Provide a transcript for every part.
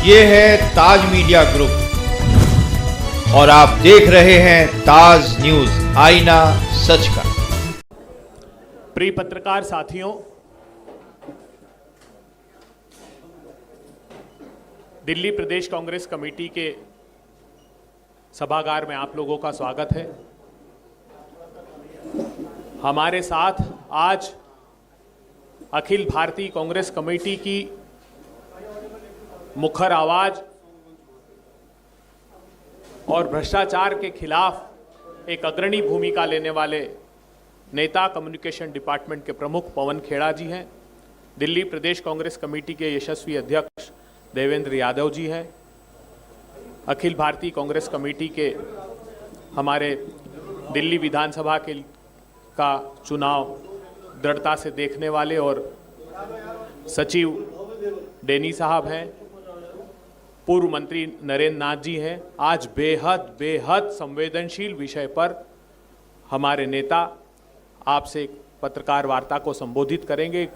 ये है ताज media group और आप देख रहे हैं ताज न्यूज, आईना सच का। प्रिय पत्रकार साथियों, दिल्ली प्रदेश कांग्रेस कमेटी के सभागार में आप लोगों का स्वागत है। हमारे साथ आज अखिल भारतीय कांग्रेस कमेटी की मुखर आवाज और भ्रष्टाचार के खिलाफ एक अग्रणी भूमिका लेने वाले नेता कम्युनिकेशन डिपार्टमेंट के प्रमुख पवन खेड़ा जी हैं। दिल्ली प्रदेश कांग्रेस कमेटी के यशस्वी अध्यक्ष देवेंद्र यादव जी हैं। अखिल भारतीय कांग्रेस कमेटी के हमारे दिल्ली विधानसभा का चुनाव दृढ़ता से देखने वाले और सचिव डेनी साहब हैं। पूर्व मंत्री नरेंद्र नाथ जी हैं। आज बेहद संवेदनशील विषय पर हमारे नेता आपसे पत्रकार वार्ता को संबोधित करेंगे।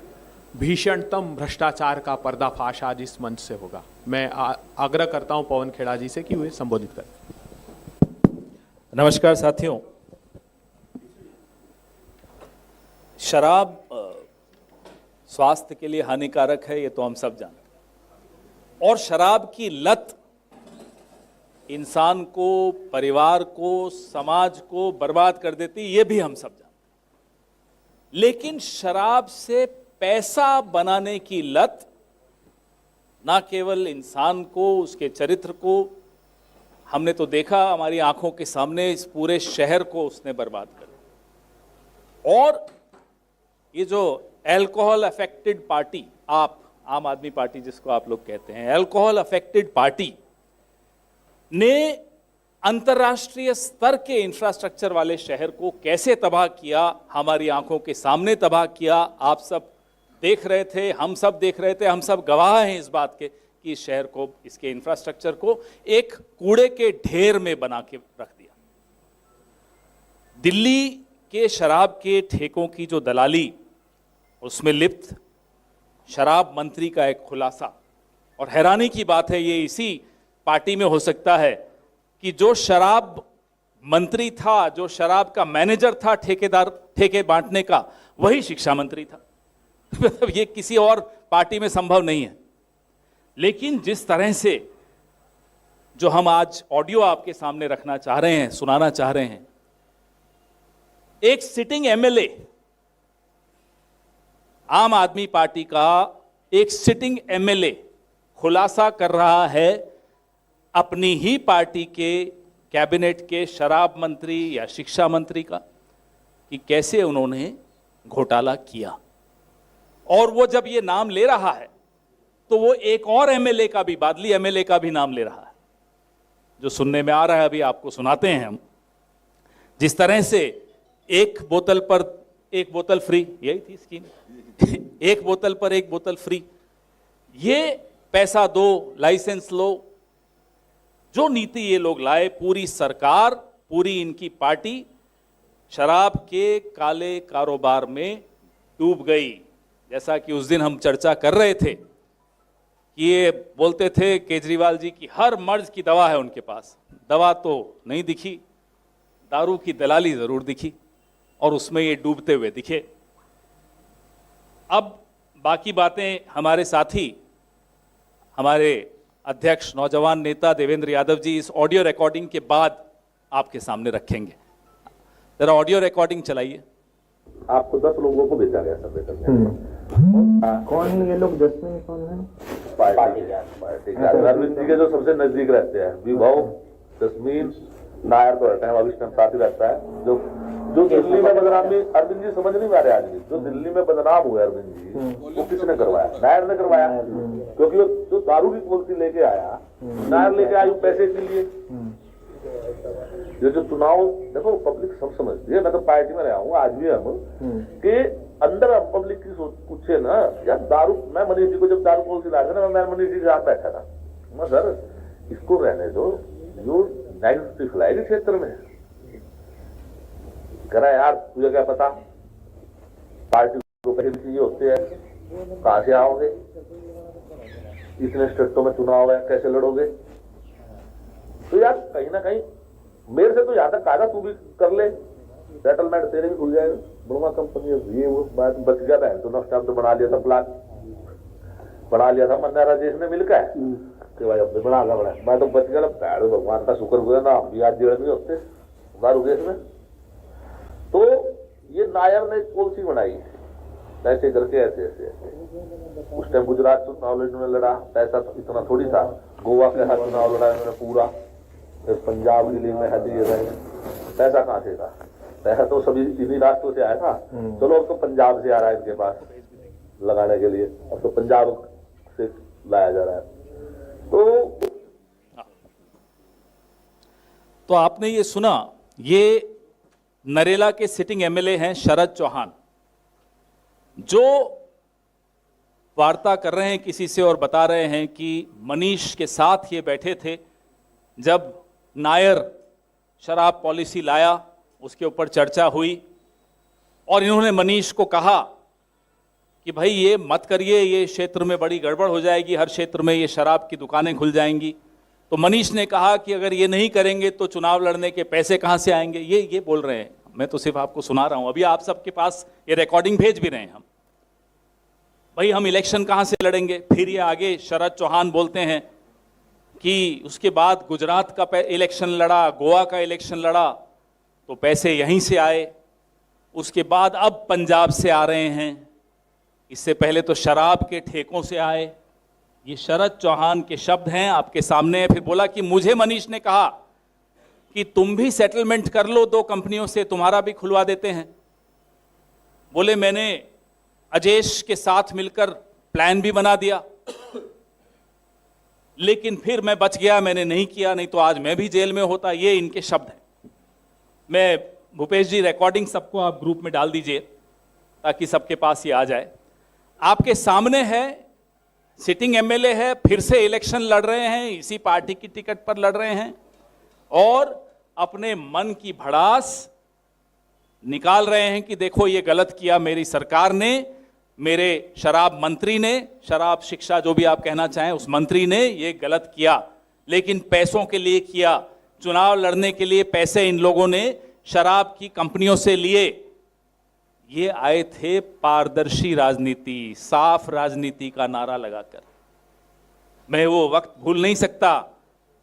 भीषणतम भ्रष्टाचार का पर्दाफाश आज इस मंच से होगा। मैं आग्रह करता हूं पवन खेड़ा जी से कि वे संबोधित करें। नमस्कार साथियों, शराब स्वास्थ्य के लिए हानिकारक है, ये तो हम सब जानते हैं। और शराब की लत इंसान को, परिवार को, समाज को बर्बाद कर देती, ये भी हम सब जानते हैं। लेकिन शराब से पैसा बनाने की लत ना केवल इंसान को, उसके चरित्र को, हमने तो देखा हमारी आंखों के सामने, इस पूरे शहर को उसने बर्बाद कर दिया। और ये जो अल्कोहल अफेक्टेड पार्टी, आप आम आदमी पार्टी जिसको आप लोग कहते हैं, अल्कोहल अफेक्टेड पार्टी ने अंतर्राष्ट्रीय स्तर के इंफ्रास्ट्रक्चर वाले शहर को कैसे तबाह किया, हमारी आंखों के सामने तबाह किया। आप सब देख रहे थे, हम सब देख रहे थे, हम सब गवाह हैं इस बात के कि इस शहर को, इसके इंफ्रास्ट्रक्चर को एक कूड़े के ढेर में बना के रख दिया। दिल्ली के शराब के ठेकों की जो दलाली, उसमें लिप्त शराब मंत्री का एक खुलासा। और हैरानी की बात है, ये इसी पार्टी में हो सकता है कि जो शराब मंत्री था, जो शराब का मैनेजर था ठेके बांटने का, वही शिक्षा मंत्री था। ये किसी और पार्टी में संभव नहीं है। लेकिन जिस तरह से जो हम आज ऑडियो आपके सामने रखना चाह रहे हैं, सुनाना चाह रहे हैं, एक सिटिंग एमएलए, आम आदमी पार्टी का एक सिटिंग एमएलए खुलासा कर रहा है अपनी ही पार्टी के कैबिनेट के शराब मंत्री या शिक्षा मंत्री का, कि कैसे उन्होंने घोटाला किया। और वो जब ये नाम ले रहा है तो वो एक और एमएलए का भी, बादली एमएलए का भी नाम ले रहा है, जो सुनने में आ रहा है, अभी आपको सुनाते हैं हम। जिस तरह से एक बोतल पर एक बोतल फ्री, यही थी स्कीम, एक बोतल पर एक बोतल फ्री, ये पैसा दो, लाइसेंस लो, जो नीति ये लोग लाए, पूरी सरकार, पूरी इनकी पार्टी शराब के काले कारोबार में डूब गई। जैसा कि उस दिन हम चर्चा कर रहे थे कि ये बोलते थे केजरीवाल जी की हर मर्ज की दवा है उनके पास, दवा तो नहीं दिखी, दारू की दलाली जरूर दिखी और उसमें ये डूबते हुए दिखे। अब बाकी बातें हमारे साथी, हमारे अध्यक्ष नौजवान नेता देवेंद्र यादव जी इस ऑडियो रिकॉर्डिंग के बाद आपके सामने रखेंगे। जरा ऑडियो रिकॉर्डिंग चलाइए। आपको 10 लोगों को भेजा गया सर्वे करने। कौन है ये लोग? 10 में कौन है? पार्टी के अरविंद जी के जो सबसे नजदीक रहते हैं, विभव, जस्मीन, नायर तो रहता है, अविष्टम साथी रहता है। जो दिल्ली में बदनामी, अरविंद जी समझ नहीं पा रहे आज भी, जो दिल्ली में बदनाम हुए अरविंद जी, वो किसने करवाया? नायर ने करवाया। क्योंकि वो जो दारू की पॉलिसी लेके आया, नायर लेके आयु पैसे के लिए। ये जो चुनाव, देखो पब्लिक सब समझती है, मैं तो पार्टी में रहा हूँ आज भी हम, कि अंदर अब पब्लिक की सोच पूछे ना यार, दारू, मैं मनीष जी को जब दारू पॉलिसी ला था ना, मैं मनीष जी के साथ बैठा था, मैं सर इसको रहने दो, जो नेगेटिव फैलाएगी क्षेत्र में। कह रहा यार तुझे क्या पता, पार्टी को पैसे चाहिए होते हैं, कहां से आओगे? इतने स्टेटों में चुनाव है, कैसे लड़ोगे? तो यार कहीं ना कहीं मेरे से तो यहां तक कहा तू भी कर ले, सेटलमेंट तेरे भी खुल जाएगा। ब्रह्मा कंपनी ये वो बात बच गया था, तो नक्शा तो बना लिया था, प्लान बना लिया था मन्ना राजेश ने मिलकर कि भाई अपने बना मैं तो बच गया। पैर भगवान का शुक्र हुआ ना, हम भी आज जेल में होते दारू केस में। तो ये नायर ने पॉलिसी बनाई, ऐसे करके ऐसे ऐसे ऐसे। उस टाइम गुजरात चुनाव में लड़ा, पैसा तो इतना थोड़ी था। गोवा के साथ चुनाव लड़ा इन्होंने पूरा, फिर पंजाब दिल्ली में पैसा कहाँ से था? पैसा तो सभी इन्हीं रास्तों से आया था। चलो अब तो पंजाब से आ रहा है इनके पास लगाने के लिए, अब तो पंजाब से लाया जा रहा है। तो आपने ये सुना, ये नरेला के सिटिंग एमएलए हैं शरद चौहान, जो वार्ता कर रहे हैं किसी से और बता रहे हैं कि मनीष के साथ ये बैठे थे जब नायर शराब पॉलिसी लाया, उसके ऊपर चर्चा हुई और इन्होंने मनीष को कहा कि भाई ये मत करिए, ये क्षेत्र में बड़ी गड़बड़ हो जाएगी, हर क्षेत्र में ये शराब की दुकानें खुल जाएंगी। तो मनीष ने कहा कि अगर ये नहीं करेंगे तो चुनाव लड़ने के पैसे कहाँ से आएंगे। ये बोल रहे हैं, मैं तो सिर्फ आपको सुना रहा हूँ। अभी आप सबके पास ये रिकॉर्डिंग भेज भी रहे हैं हम। भाई हम इलेक्शन कहाँ से लड़ेंगे? फिर ये आगे शरद चौहान बोलते हैं कि उसके बाद गुजरात का इलेक्शन लड़ा, गोवा का इलेक्शन लड़ा तो पैसे यहीं से आए, उसके बाद अब पंजाब से आ रहे हैं, इससे पहले तो शराब के ठेकों से आए। ये शरद चौहान के शब्द हैं, आपके सामने है। फिर बोला कि मुझे मनीष ने कहा कि तुम भी सेटलमेंट कर लो 2 कंपनियों से, तुम्हारा भी खुलवा देते हैं। बोले मैंने अजेश के साथ मिलकर प्लान भी बना दिया, लेकिन फिर मैं बच गया, मैंने नहीं किया, नहीं तो आज मैं भी जेल में होता। ये इनके शब्द हैं। मैं भूपेश जी रिकॉर्डिंग सबको आप ग्रुप में डाल दीजिए ताकि सबके पास ये आ जाए। आपके सामने है, सिटिंग एमएलए है, फिर से इलेक्शन लड़ रहे हैं, इसी पार्टी की टिकट पर लड़ रहे हैं और अपने मन की भड़ास निकाल रहे हैं कि देखो ये गलत किया मेरी सरकार ने, मेरे शराब मंत्री ने, शराब शिक्षा जो भी आप कहना चाहें उस मंत्री ने ये गलत किया, लेकिन पैसों के लिए किया। चुनाव लड़ने के लिए पैसे इन लोगों ने शराब की कंपनियों से लिए। ये आए थे पारदर्शी राजनीति, साफ राजनीति का नारा लगाकर। मैं वो वक्त भूल नहीं सकता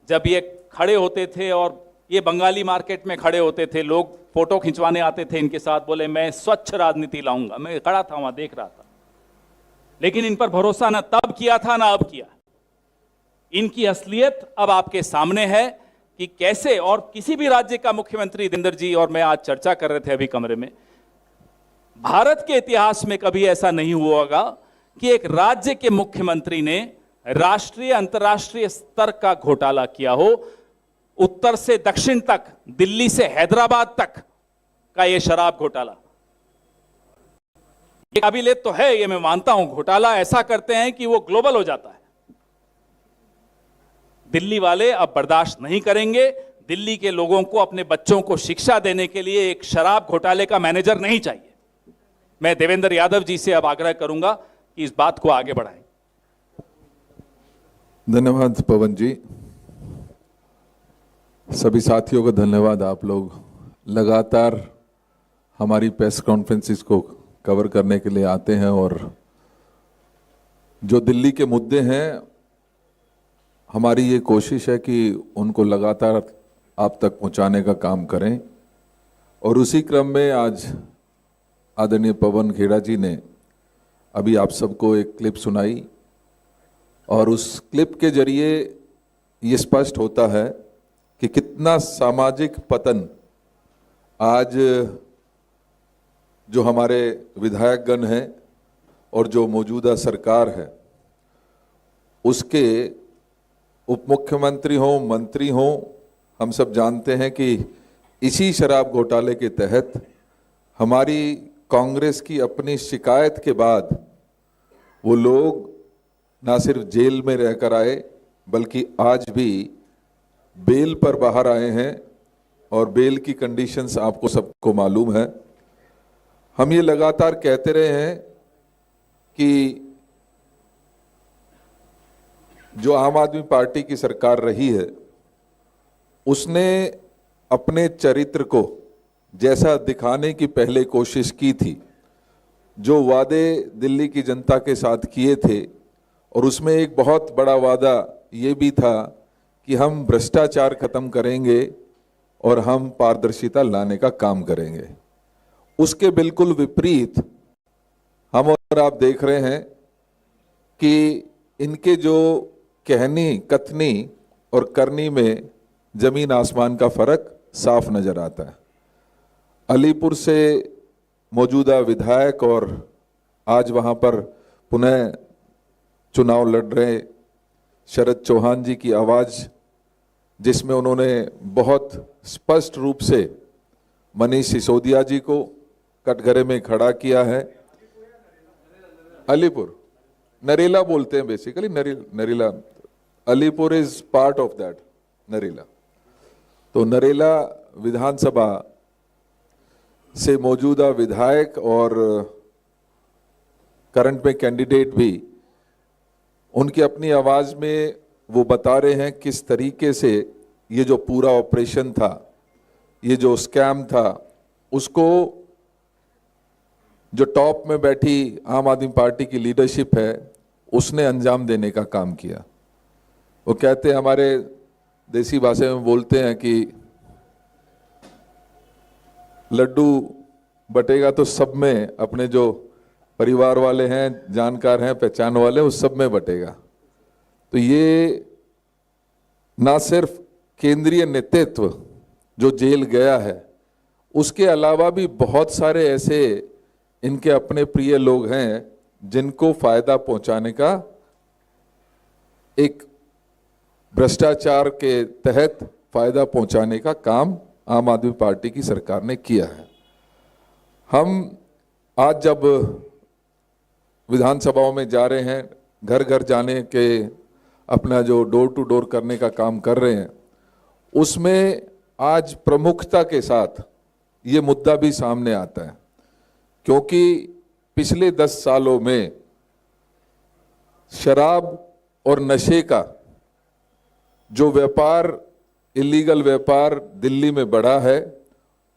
जब ये खड़े होते थे और ये बंगाली मार्केट में खड़े होते थे, लोग फोटो खिंचवाने आते थे इनके साथ, बोले मैं स्वच्छ राजनीति लाऊंगा। मैं खड़ा था वहां देख रहा था, लेकिन इन पर भरोसा ना तब किया था ना अब किया। इनकी असलियत अब आपके सामने है कि कैसे, और किसी भी राज्य का मुख्यमंत्री, देवेंद्र जी और मैं आज चर्चा कर रहे थे अभी कमरे में, भारत के इतिहास में कभी ऐसा नहीं हुआ होगा कि एक राज्य के मुख्यमंत्री ने राष्ट्रीय अंतर्राष्ट्रीय स्तर का घोटाला किया हो। उत्तर से दक्षिण तक, दिल्ली से हैदराबाद तक का यह शराब घोटाला, ये काबिलियत तो है, ये मैं मानता हूं। घोटाला ऐसा करते हैं कि वो ग्लोबल हो जाता है। दिल्ली वाले अब बर्दाश्त नहीं करेंगे। दिल्ली के लोगों को, अपने बच्चों को शिक्षा देने के लिए एक शराब घोटाले का मैनेजर नहीं चाहिए। मैं देवेंद्र यादव जी से अब आग्रह करूंगा कि इस बात को आगे बढ़ाएं। धन्यवाद पवन जी। सभी साथियों को धन्यवाद। आप लोग लगातार हमारी प्रेस कॉन्फ्रेंसिस को कवर करने के लिए आते हैं और जो दिल्ली के मुद्दे हैं, हमारी ये कोशिश है कि उनको लगातार आप तक पहुंचाने का काम करें। और उसी क्रम में आज आदरणीय पवन खेड़ा जी ने अभी आप सबको एक क्लिप सुनाई और उस क्लिप के जरिए ये स्पष्ट होता है कि कितना सामाजिक पतन आज जो हमारे विधायकगण हैं और जो मौजूदा सरकार है उसके उप मुख्यमंत्री हों, मंत्री हों, हम सब जानते हैं कि इसी शराब घोटाले के तहत हमारी कांग्रेस की अपनी शिकायत के बाद वो लोग ना सिर्फ जेल में रहकर आए बल्कि आज भी बेल पर बाहर आए हैं और बेल की कंडीशंस आपको सबको मालूम है। हम ये लगातार कहते रहे हैं कि जो आम आदमी पार्टी की सरकार रही है उसने अपने चरित्र को जैसा दिखाने की पहले कोशिश की थी, जो वादे दिल्ली की जनता के साथ किए थे, और उसमें एक बहुत बड़ा वादा ये भी था कि हम भ्रष्टाचार खत्म करेंगे और हम पारदर्शिता लाने का काम करेंगे। उसके बिल्कुल विपरीत हम और आप देख रहे हैं कि इनके जो कहनी, कथनी और करनी में जमीन आसमान का फर्क साफ नजर आता है। अलीपुर से मौजूदा विधायक और आज वहां पर पुनः चुनाव लड़ रहे शरद चौहान जी की आवाज, जिसमें उन्होंने बहुत स्पष्ट रूप से मनीष सिसोदिया जी को कटघरे में खड़ा किया है। अलीपुर, नरेला बोलते हैं basically, Narela, Alipur is part of that Narela. तो नरेला विधानसभा से मौजूदा विधायक और करंट में कैंडिडेट भी उनकी अपनी आवाज में वो बता रहे हैं किस तरीके से ये जो पूरा ऑपरेशन था, ये जो स्कैम था, उसको जो टॉप में बैठी आम आदमी पार्टी की लीडरशिप है उसने अंजाम देने का काम किया। वो कहते हैं, हमारे देसी भाषा में बोलते हैं कि लड्डू बटेगा तो सब में, अपने जो परिवार वाले हैं, जानकार हैं, पहचान वाले, उस सब में बटेगा। तो ये ना सिर्फ केंद्रीय नेतृत्व जो जेल गया है, उसके अलावा भी बहुत सारे ऐसे इनके अपने प्रिय लोग हैं जिनको फायदा पहुंचाने का, एक भ्रष्टाचार के तहत फायदा पहुंचाने का काम आम आदमी पार्टी की सरकार ने किया है। हम आज जब विधानसभाओं में जा रहे हैं, घर घर जाने के अपना जो डोर टू डोर करने का काम कर रहे हैं, उसमें आज प्रमुखता के साथ ये मुद्दा भी सामने आता है, क्योंकि पिछले 10 सालों में शराब और नशे का जो व्यापार, इलीगल व्यापार दिल्ली में बढ़ा है,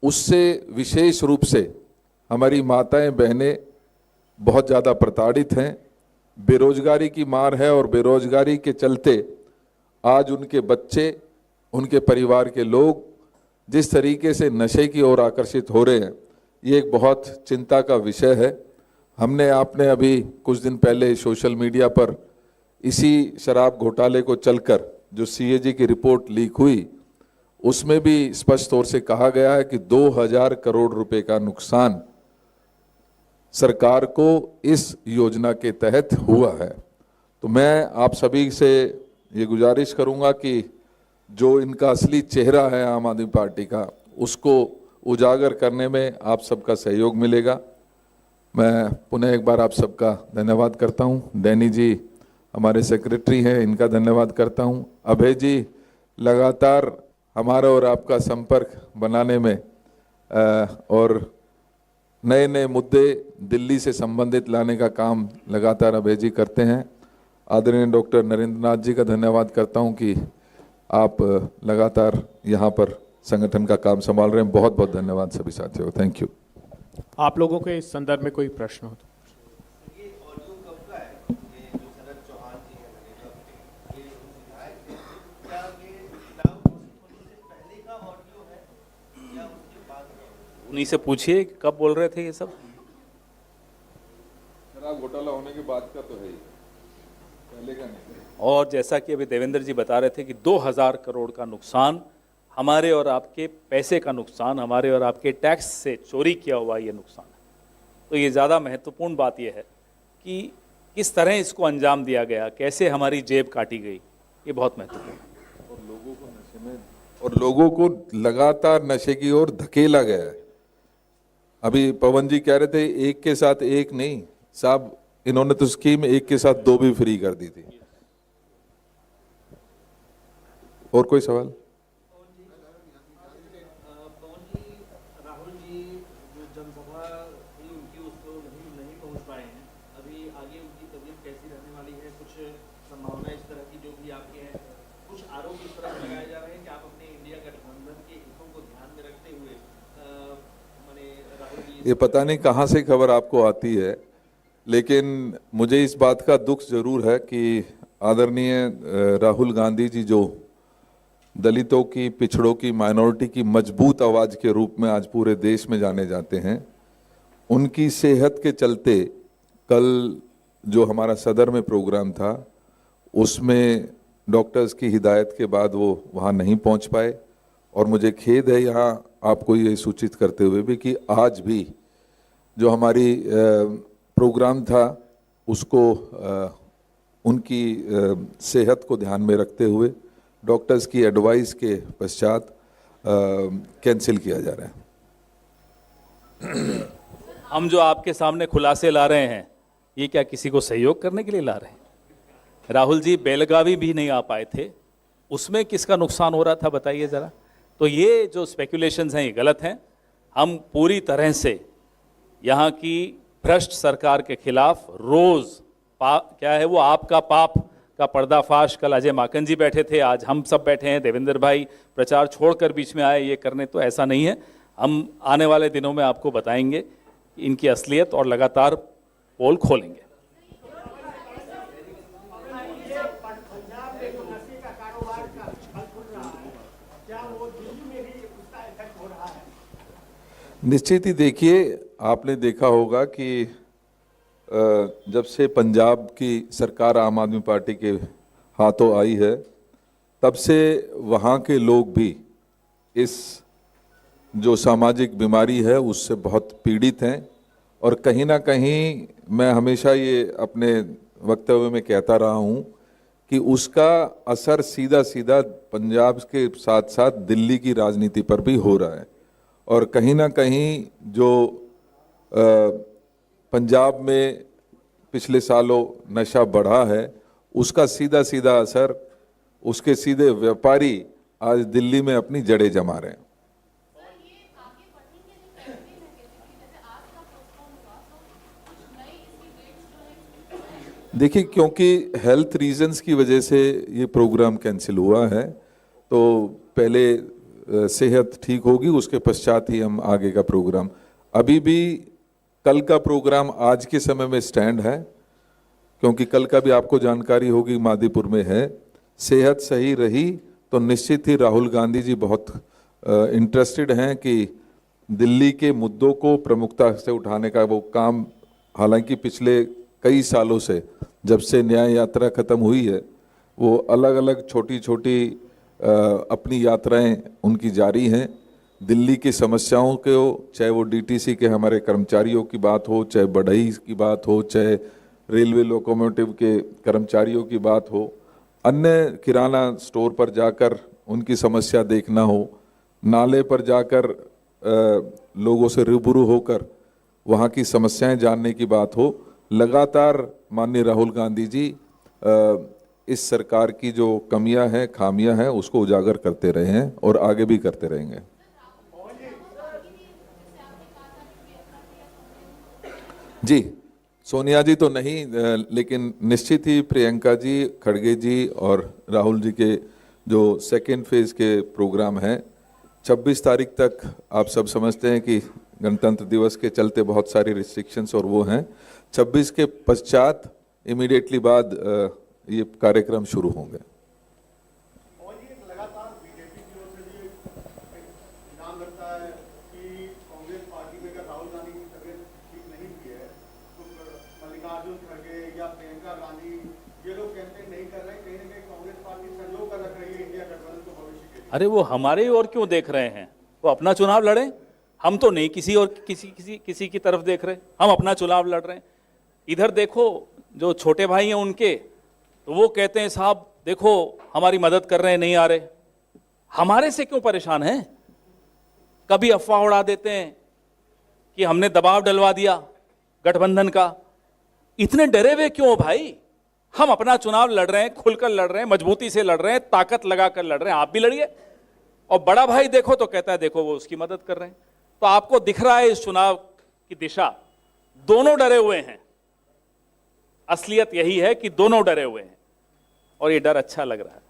उससे विशेष रूप से हमारी माताएं, बहनें बहुत ज़्यादा प्रताड़ित हैं। बेरोजगारी की मार है और बेरोजगारी के चलते आज उनके बच्चे, उनके परिवार के लोग जिस तरीके से नशे की ओर आकर्षित हो रहे हैं, ये एक बहुत चिंता का विषय है। हमने, आपने अभी कुछ दिन पहले सोशल मीडिया पर इसी शराब घोटाले को चलकर जो सीएजी की रिपोर्ट लीक हुई, उसमें भी स्पष्ट तौर से कहा गया है कि 2000 करोड़ रुपए का नुकसान सरकार को इस योजना के तहत हुआ है। तो मैं आप सभी से ये गुजारिश करूंगा कि जो इनका असली चेहरा है आम आदमी पार्टी का, उसको उजागर करने में आप सबका सहयोग मिलेगा। मैं पुनः एक बार आप सबका धन्यवाद करता हूं। डैनी जी हमारे सेक्रेटरी हैं, इनका धन्यवाद करता हूं। अभय जी लगातार हमारा और आपका संपर्क बनाने में और नए नए मुद्दे दिल्ली से संबंधित लाने का काम लगातार अभय जी करते हैं। आदरणीय डॉक्टर नरेंद्र नाथ जी का धन्यवाद करता हूं कि आप लगातार यहाँ पर संगठन का काम संभाल रहे हैं। बहुत बहुत धन्यवाद सभी साथियों, थैंक यू। आप लोगों के इस संदर्भ में कोई प्रश्न हो तो? उन्हीं से पूछिए कब बोल रहे थे ये सब। शराब घोटाला होने के बाद का तो है ही, पहले का नहीं। और जैसा कि अभी देवेंद्र जी बता रहे थे कि 2000 करोड़ का नुकसान, हमारे और आपके पैसे का नुकसान, हमारे और आपके टैक्स से चोरी किया हुआ ये नुकसान है। तो ये ज़्यादा महत्वपूर्ण बात ये है कि किस तरह इसको अंजाम दिया गया, कैसे हमारी जेब काटी गई, ये बहुत महत्वपूर्ण है। और लोगों को नशे में, और लोगों को लगातार नशे की ओर धकेला गया है। अभी पवन जी कह रहे थे एक के साथ एक नहीं साहब, इन्होंने तो स्कीम एक के साथ 2 भी फ्री कर दी थी। और कोई सवाल? राहुल जी जो जनसभा थी उनकी, उसको नहीं पहुंच पाए हैं। अभी आगे संभावना इस तरह की जो भी आपके हैं, कुछ आरोप इस तरह से लगाए जा रहे हैं कि आप अपने इंडिया गठबंधन के हितों को ध्यान में रखते हुए माने राहुल जी, ये पता नहीं कहाँ से खबर आपको आती है, लेकिन मुझे इस बात का दुख जरूर है कि आदरणीय राहुल गांधी जी जो दलितों की, पिछड़ों की, माइनॉरिटी की मजबूत आवाज़ के रूप में आज पूरे देश में जाने जाते हैं, उनकी सेहत के चलते कल जो हमारा सदर में प्रोग्राम था उसमें डॉक्टर्स की हिदायत के बाद वो वहाँ नहीं पहुँच पाए। और मुझे खेद है यहाँ आपको ये सूचित करते हुए भी कि आज भी जो हमारी प्रोग्राम था उसको उनकी सेहत को ध्यान में रखते हुए डॉक्टर्स की एडवाइस के पश्चात कैंसिल किया जा रहा है। हम जो आपके सामने खुलासे ला रहे हैं, ये क्या किसी को सहयोग करने के लिए ला रहे हैं? राहुल जी बेलगावी भी नहीं आ पाए थे, उसमें किसका नुकसान हो रहा था बताइए ज़रा। तो ये जो स्पेकुलेशंस हैं ये गलत हैं। हम पूरी तरह से यहाँ की भ्रष्ट सरकार के खिलाफ रोज़ क्या है वो आपका पाप का पर्दाफाश, कल अजय माकन जी बैठे थे, आज हम सब बैठे हैं, देवेंद्र भाई प्रचार छोड़कर बीच में आए ये करने, तो ऐसा नहीं है। हम आने वाले दिनों में आपको बताएंगे इनकी असलियत और लगातार पोल खोलेंगे। निश्चित ही देखिए, आपने देखा होगा कि जब से पंजाब की सरकार आम आदमी पार्टी के हाथों आई है तब से वहाँ के लोग भी इस जो सामाजिक बीमारी है उससे बहुत पीड़ित हैं। और कहीं ना कहीं मैं हमेशा ये अपने वक्तव्य में कहता रहा हूँ कि उसका असर सीधा सीधा पंजाब के साथ साथ दिल्ली की राजनीति पर भी हो रहा है। और कहीं ना कहीं जो पंजाब में पिछले सालों नशा बढ़ा है उसका सीधा सीधा असर उसके सीधे व्यापारी आज दिल्ली में अपनी जड़ें जमा रहे हैं। देखिए, क्योंकि हेल्थ रीजंस की वजह से ये प्रोग्राम कैंसिल हुआ है, तो पहले सेहत ठीक होगी उसके पश्चात ही हम आगे का प्रोग्राम। अभी भी कल का प्रोग्राम आज के समय में स्टैंड है, क्योंकि कल का भी आपको जानकारी होगी मादीपुर में है। सेहत सही रही तो निश्चित ही राहुल गांधी जी बहुत इंटरेस्टेड हैं कि दिल्ली के मुद्दों को प्रमुखता से उठाने का वो काम, हालांकि पिछले कई सालों से जब से न्याय यात्रा खत्म हुई है वो अलग अलग छोटी छोटी अपनी यात्राएं उनकी जारी हैं। दिल्ली की समस्याओं को, चाहे वो डीटीसी के हमारे कर्मचारियों की बात हो, चाहे बढ़ई की बात हो, चाहे रेलवे लोकोमोटिव के कर्मचारियों की बात हो, अन्य किराना स्टोर पर जाकर उनकी समस्या देखना हो, नाले पर जाकर लोगों से रूबरू होकर वहाँ की समस्याएं जानने की बात हो, लगातार माननीय राहुल गांधी जी इस सरकार की जो कमियां हैं, खामियां हैं, उसको उजागर करते रहे हैं और आगे भी करते रहेंगे। जी, सोनिया जी तो नहीं, लेकिन निश्चित ही प्रियंका जी, खड़गे जी और राहुल जी के जो सेकेंड फेज के प्रोग्राम हैं 26 तारीख तक, आप सब समझते हैं कि गणतंत्र दिवस के चलते बहुत सारी रिस्ट्रिक्शंस और वो हैं। 26 के पश्चात इमीडिएटली बाद ये कार्यक्रम शुरू होंगे। और ये लगातार बीजेपी की ओर से ये इल्जाम लगता है कि कांग्रेस पार्टी में अगर राहुल गांधी की तबीयत ठीक नहीं हुई है तो मल्लिकार्जुन खड़गे या प्रियंका गांधी ये लोग कैंपेन नहीं कर रहे, कहीं ना कहीं कांग्रेस पार्टी सहयोग कर रख रही है इंडिया गठबंधन को भविष्य के लिए। अरे वो हमारे और क्यों देख रहे हैं? वो अपना चुनाव लड़े, हम तो नहीं किसी और किसी की तरफ देख रहे, हम अपना चुनाव लड़ रहे हैं। इधर देखो जो छोटे भाई हैं उनके, तो वो कहते हैं साहब देखो हमारी मदद कर रहे हैं, नहीं आ रहे। हमारे से क्यों परेशान हैं? कभी अफवाह उड़ा देते हैं कि हमने दबाव डलवा दिया गठबंधन का। इतने डरे हुए क्यों भाई? हम अपना चुनाव लड़ रहे हैं, खुलकर लड़ रहे हैं, मजबूती से लड़ रहे हैं, ताकत लगाकर लड़ रहे हैं। आप भी लड़िए। और बड़ा भाई देखो तो कहता है देखो वो उसकी मदद कर रहे हैं। तो आपको दिख रहा है इस चुनाव की दिशा, दोनों डरे हुए हैं। असलियत यही है कि दोनों डरे हुए हैं और ये डर अच्छा लग रहा है।